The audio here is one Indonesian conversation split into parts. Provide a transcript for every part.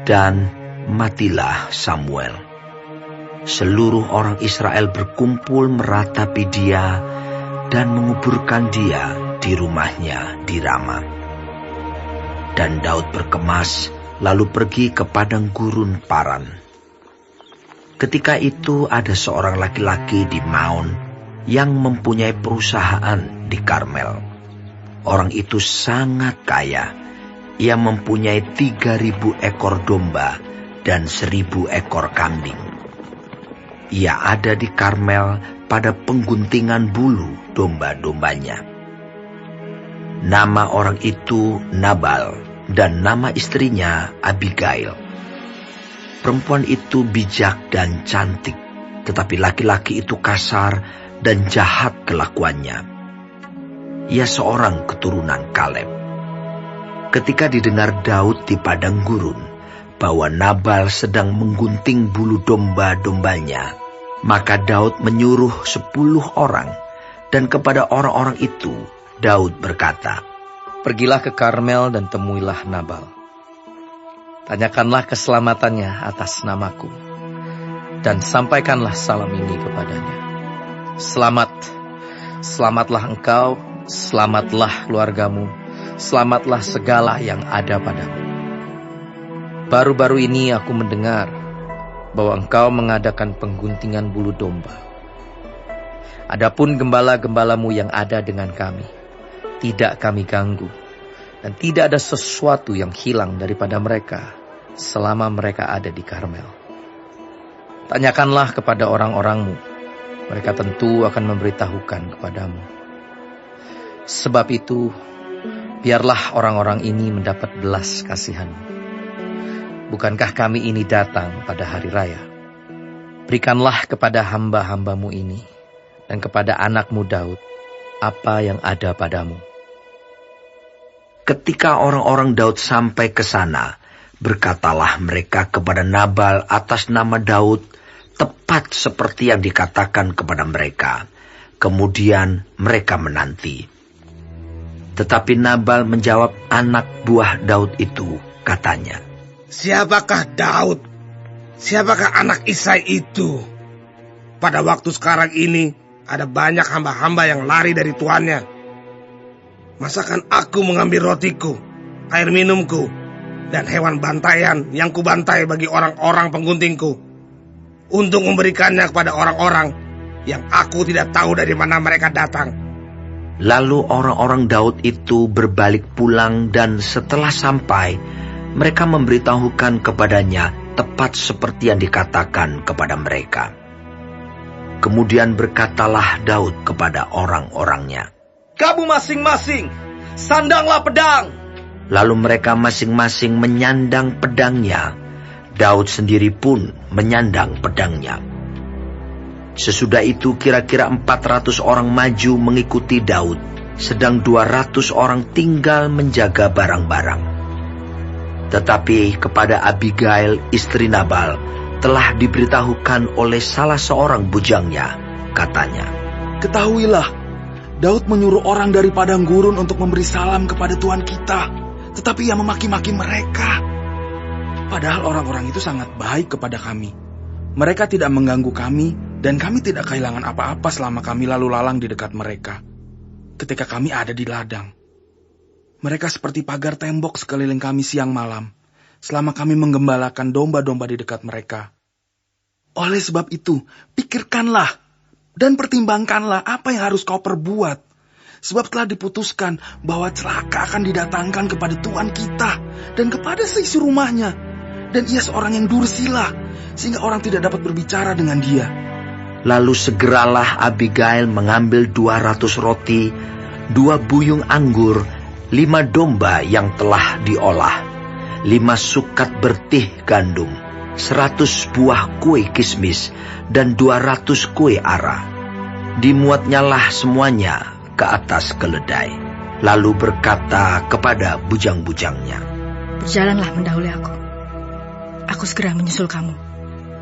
Dan matilah Samuel. Seluruh orang Israel berkumpul meratapi dia dan menguburkan dia di rumahnya di Rama. Dan Daud berkemas lalu pergi ke padang gurun Paran. Ketika itu ada seorang laki-laki di Maon yang mempunyai perusahaan di Karmel. Orang itu sangat kaya. Ia mempunyai 3.000 ekor domba dan 1.000 ekor kambing. Ia ada di Karmel pada pengguntingan bulu domba-dombanya. Nama orang itu Nabal dan nama istrinya Abigail. Perempuan itu bijak dan cantik, tetapi laki-laki itu kasar dan jahat kelakuannya. Ia seorang keturunan Kaleb. Ketika didengar Daud di padang gurun bahwa Nabal sedang menggunting bulu domba-dombanya, maka Daud menyuruh 10 orang, dan kepada orang-orang itu Daud berkata, "Pergilah ke Karmel dan temuilah Nabal. Tanyakanlah keselamatannya atas namaku, dan sampaikanlah salam ini kepadanya. Selamat, selamatlah engkau, selamatlah keluargamu, selamatlah segala yang ada padamu. Baru-baru ini aku mendengar bahwa engkau mengadakan pengguntingan bulu domba. Adapun gembala-gembalamu yang ada dengan kami, tidak kami ganggu, dan tidak ada sesuatu yang hilang daripada mereka selama mereka ada di Karmel. Tanyakanlah kepada orang-orangmu, mereka tentu akan memberitahukan kepadamu. Sebab itu, biarlah orang-orang ini mendapat belas kasihan. Bukankah kami ini datang pada hari raya? Berikanlah kepada hamba-hambamu ini dan kepada anakmu Daud apa yang ada padamu." Ketika orang-orang Daud sampai ke sana, berkatalah mereka kepada Nabal atas nama Daud, tepat seperti yang dikatakan kepada mereka. Kemudian mereka menanti. Tetapi Nabal menjawab anak buah Daud itu, katanya, "Siapakah Daud? Siapakah anak Isai itu? Pada waktu sekarang ini ada banyak hamba-hamba yang lari dari tuannya. Masakan aku mengambil rotiku, air minumku, dan hewan bantaian yang kubantai bagi orang-orang pengguntingku, untuk memberikannya kepada orang-orang yang aku tidak tahu dari mana mereka datang." Lalu orang-orang Daud itu berbalik pulang, dan setelah sampai, mereka memberitahukan kepadanya tepat seperti yang dikatakan kepada mereka. Kemudian berkatalah Daud kepada orang-orangnya, "Kamu masing-masing, sandanglah pedang." Lalu mereka masing-masing menyandang pedangnya. Daud sendiri pun menyandang pedangnya. Sesudah itu kira-kira 400 orang maju mengikuti Daud, sedang 200 orang tinggal menjaga barang-barang. Tetapi kepada Abigail, istri Nabal, telah diberitahukan oleh salah seorang bujangnya, katanya, "Ketahuilah, Daud menyuruh orang dari padang gurun untuk memberi salam kepada Tuhan kita, tetapi ia memaki-maki mereka. Padahal orang-orang itu sangat baik kepada kami. Mereka tidak mengganggu kami, dan kami tidak kehilangan apa-apa selama kami lalu lalang di dekat mereka. Ketika kami ada di ladang, mereka seperti pagar tembok sekeliling kami siang malam, selama kami menggembalakan domba-domba di dekat mereka. Oleh sebab itu, pikirkanlah dan pertimbangkanlah apa yang harus kau perbuat. Sebab telah diputuskan bahwa celaka akan didatangkan kepada Tuhan kita dan kepada seisi rumahnya. Dan ia seorang yang dursila, sehingga orang tidak dapat berbicara dengan dia." Lalu segeralah Abigail mengambil 200 roti, 2 buyung anggur, 5 domba yang telah diolah, 5 sukat bertih gandum, 100 buah kue kismis, dan 200 kue ara. Dimuatnyalah semuanya ke atas keledai, lalu berkata kepada bujang-bujangnya, "Berjalanlah mendahului aku. Aku segera menyusul kamu."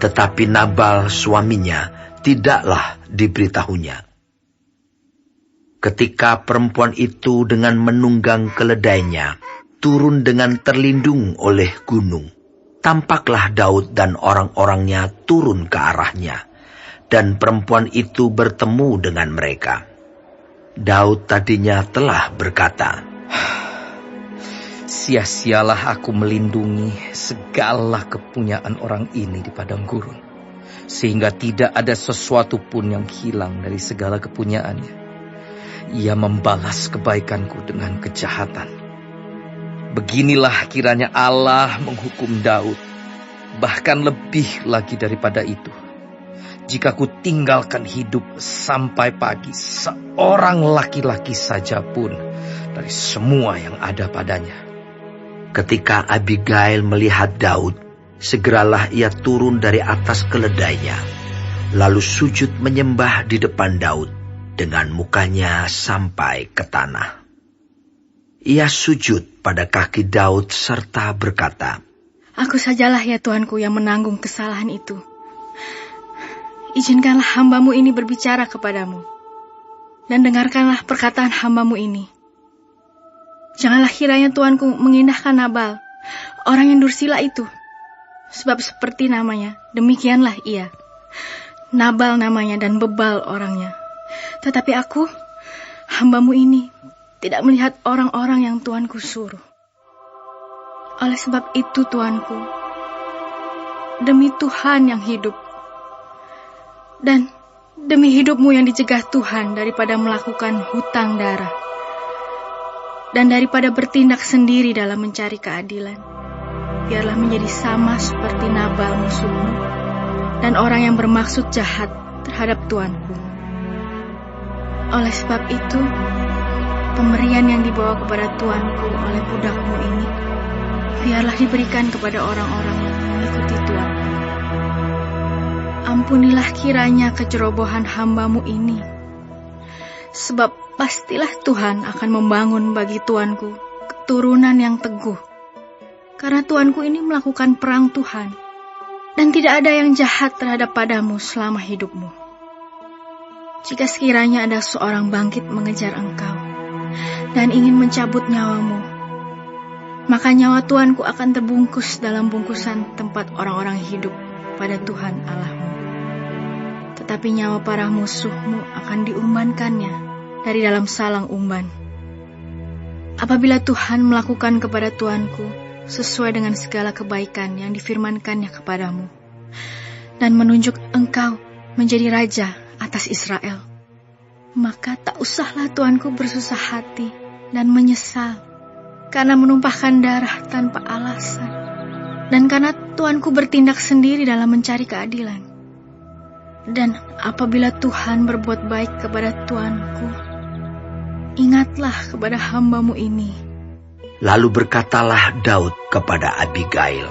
Tetapi Nabal suaminya tidaklah diberitahunya. Ketika perempuan itu dengan menunggang keledainya turun dengan terlindung oleh gunung, tampaklah Daud dan orang-orangnya turun ke arahnya, dan perempuan itu bertemu dengan mereka. Daud tadinya telah berkata, "Sia-sialah aku melindungi segala kepunyaan orang ini di padang gurun, sehingga tidak ada sesuatu pun yang hilang dari segala kepunyaannya. Ia membalas kebaikanku dengan kejahatan. Beginilah kiranya Allah menghukum Daud, bahkan lebih lagi daripada itu. Jika ku tinggalkan hidup sampai pagi seorang laki-laki saja pun dari semua yang ada padanya." Ketika Abigail melihat Daud, segeralah ia turun dari atas keledainya, lalu sujud menyembah di depan Daud dengan mukanya sampai ke tanah. Ia sujud pada kaki Daud serta berkata, Aku sajalah ya Tuanku yang menanggung kesalahan itu. Izinkanlah hambamu ini berbicara kepadamu, dan dengarkanlah perkataan hambamu ini. Janganlah kiranya Tuanku mengindahkan Nabal, orang yang dursila itu. Sebab seperti namanya, demikianlah ia. Nabal namanya dan bebal orangnya. Tetapi aku, hambamu ini, tidak melihat orang-orang yang Tuanku suruh. Oleh sebab itu Tuanku, demi Tuhan yang hidup, dan demi hidupmu yang dicegah Tuhan daripada melakukan hutang darah, dan daripada bertindak sendiri dalam mencari keadilan, biarlah menjadi sama seperti Nabal musuhmu, dan orang yang bermaksud jahat terhadap Tuanku. Oleh sebab itu, pemberian yang dibawa kepada Tuanku oleh budakmu ini, biarlah diberikan kepada orang-orang yang mengikuti Tuanku. Ampunilah kiranya kecerobohan hambamu ini, sebab pastilah Tuhan akan membangun bagi Tuanku keturunan yang teguh. Karena Tuanku ini melakukan perang Tuhan, dan tidak ada yang jahat terhadap padamu selama hidupmu. Jika sekiranya ada seorang bangkit mengejar engkau, dan ingin mencabut nyawamu, maka nyawa Tuanku akan terbungkus dalam bungkusan tempat orang-orang hidup pada Tuhan Allahmu. Tetapi nyawa para musuhmu akan diumbankannya dari dalam salang umban. Apabila Tuhan melakukan kepada Tuanku sesuai dengan segala kebaikan yang difirmankannya kepadamu, dan menunjuk engkau menjadi raja atas Israel, maka tak usahlah Tuanku bersusah hati dan menyesal karena menumpahkan darah tanpa alasan, dan karena Tuanku bertindak sendiri dalam mencari keadilan. Dan apabila Tuhan berbuat baik kepada Tuanku, ingatlah kepada hambamu ini. Lalu berkatalah Daud kepada Abigail,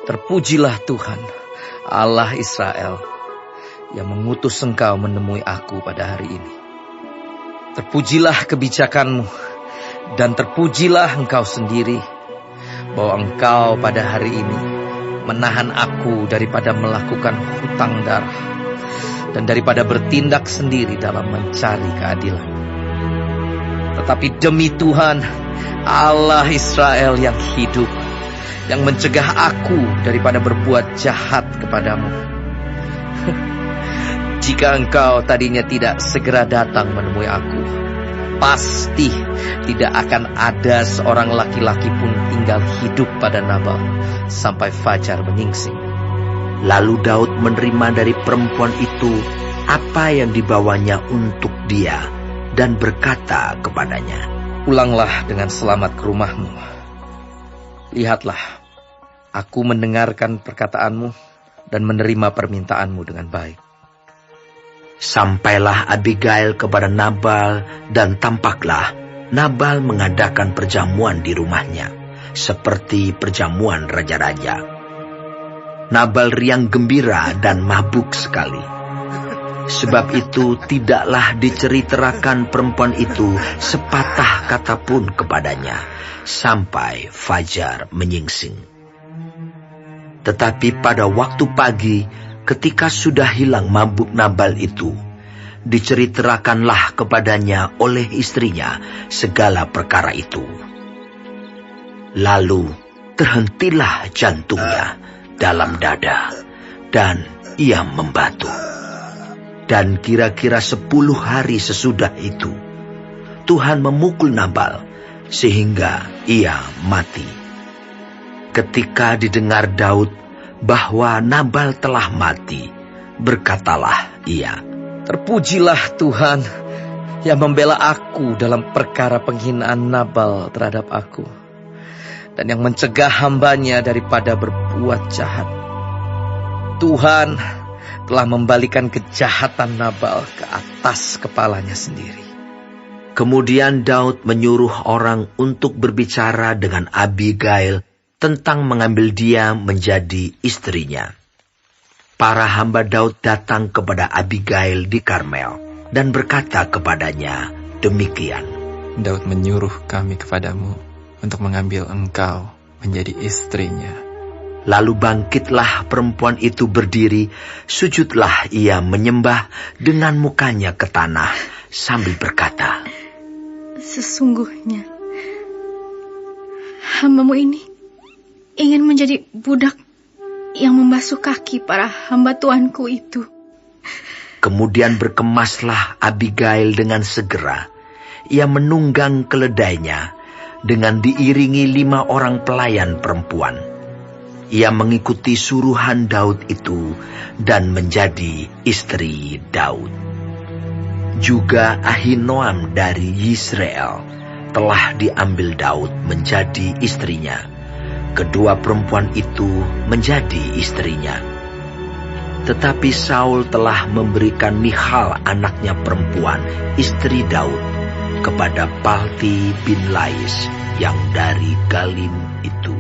"Terpujilah Tuhan, Allah Israel, yang mengutus engkau menemui aku pada hari ini. Terpujilah kebijakanmu, dan terpujilah engkau sendiri, bahwa engkau pada hari ini menahan aku daripada melakukan hutang darah, dan daripada bertindak sendiri dalam mencari keadilan. Tetapi demi Tuhan, Allah Israel yang hidup, yang mencegah aku daripada berbuat jahat kepadamu. Jika engkau tadinya tidak segera datang menemui aku, pasti tidak akan ada seorang laki-laki pun tinggal hidup pada Nabal sampai fajar menyingsing." Lalu Daud menerima dari perempuan itu apa yang dibawanya untuk dia, dan berkata kepadanya, "Pulanglah dengan selamat ke rumahmu. Lihatlah, aku mendengarkan perkataanmu dan menerima permintaanmu dengan baik." Sampailah Abigail kepada Nabal, dan tampaklah Nabal mengadakan perjamuan di rumahnya, seperti perjamuan raja-raja. Nabal riang gembira dan mabuk sekali. Sebab itu tidaklah diceritakan perempuan itu sepatah kata pun kepadanya, sampai fajar menyingsing. Tetapi pada waktu pagi, ketika sudah hilang mabuk Nabal itu, diceritakanlah kepadanya oleh istrinya segala perkara itu. Lalu terhentilah jantungnya dalam dada, dan ia membatu. Dan kira-kira 10 hari sesudah itu, Tuhan memukul Nabal sehingga ia mati. Ketika didengar Daud bahwa Nabal telah mati, berkatalah ia, Terpujilah Tuhan yang membela aku dalam perkara penghinaan Nabal terhadap aku, dan yang mencegah hambanya daripada berbuat jahat. Tuhan telah membalikan kejahatan Nabal ke atas kepalanya sendiri. Kemudian Daud menyuruh orang untuk berbicara dengan Abigail tentang mengambil dia menjadi istrinya. Para hamba Daud datang kepada Abigail di Karmel dan berkata kepadanya demikian. Daud menyuruh kami kepadamu untuk mengambil engkau menjadi istrinya. Lalu bangkitlah perempuan itu berdiri, sujudlah ia menyembah dengan mukanya ke tanah sambil berkata, Sesungguhnya hambamu ini ingin menjadi budak yang membasuh kaki para hamba tuanku itu. Kemudian berkemaslah Abigail dengan segera. Ia menunggang keledainya dengan diiringi 5 orang pelayan perempuan. Ia mengikuti suruhan Daud itu dan menjadi istri Daud. Juga Ahinoam dari Yisrael telah diambil Daud menjadi istrinya. Kedua perempuan itu menjadi istrinya. Tetapi Saul telah memberikan Michal anaknya perempuan, istri Daud, kepada Palti bin Lais yang dari Galim itu.